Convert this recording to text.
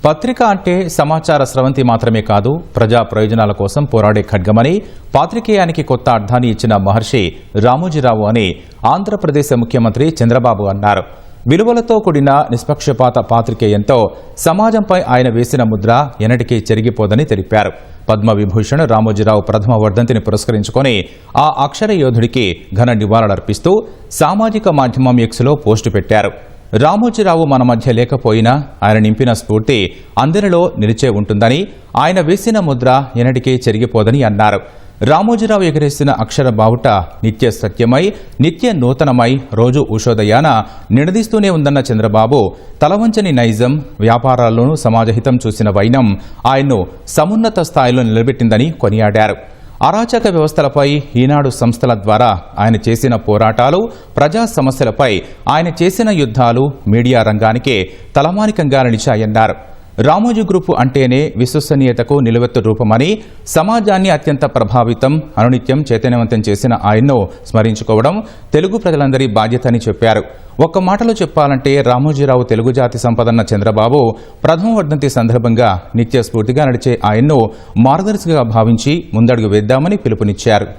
పత్రిక అంటే సమాచార స్రవంతి మాత్రమే కాదు, ప్రజా ప్రయోజనాల కోసం పోరాడే ఖడ్గమని పాత్రికేయానికి కొత్త అర్థాన్ని ఇచ్చిన మహర్షి రామోజీరావు అని ఆంధ్రప్రదేశ్ ముఖ్యమంత్రి చంద్రబాబు అన్నారు. విలువలతో కూడిన నిష్పక్షపాత పాత్రికేయంతో సమాజంపై ఆయన వేసిన ముద్ర ఎన్నటికీ చెరిగిపోదని తెలిపారు. పద్మవిభూషణ్ రామోజీరావు ప్రథమ వర్ధంతిని పురస్కరించుకొని ఆ అక్షర యోధుడికి ఘన నివాళులర్పిస్తూ సామాజిక మాధ్యమం ఎక్స్లో పోస్టు పెట్టారు. రామోజీరావు మన మధ్య లేకపోయినా ఆయన నింపిన స్ఫూర్తి అందరిలో నిలిచే ఉంటుందని, ఆయన వేసిన ముద్ర ఎన్నటికీ చెరిగిపోదని అన్నారు. రామోజీరావు ఎగరేసిన అక్షర బావుట నిత్య సత్యమై, నిత్య నూతనమై రోజు ఉషోదయాన నినదిస్తూనే ఉందన్న చంద్రబాబు, తలవంచని నైజం, వ్యాపారాల్లోనూ సమాజహితం చూసిన వైనం ఆయన్ను సమున్నత స్థాయిలో నిలబెట్టిందని కొనియాడారు. అరాచక వ్యవస్థలపై ఈనాడు సంస్థల ద్వారా ఆయన చేసిన పోరాటాలు, ప్రజా సమస్యలపై ఆయన చేసిన యుద్ధాలు మీడియా రంగానికే తలమానికంగా నిలిచాయన్నారు. రామోజీ గ్రూపు అంటేనే విశ్వసనీయతకు నిలువెత్తు రూపమని, సమాజాన్ని అత్యంత ప్రభావితం, అనునిత్యం చైతన్యవంతం చేసిన ఆయన్ను స్మరించుకోవడం తెలుగు ప్రజలందరి బాధ్యతని చెప్పారు. ఒక్క మాటలో చెప్పాలంటే రామోజీరావు తెలుగు జాతి సంపదన్న చంద్రబాబు ప్రథమ వర్ధంతి సందర్భంగా నిత్య స్ఫూర్తిగా నడిచే ఆయన్ను మార్గదర్శిగా భావించి ముందడుగు వేద్దామని పిలుపునిచ్చారు.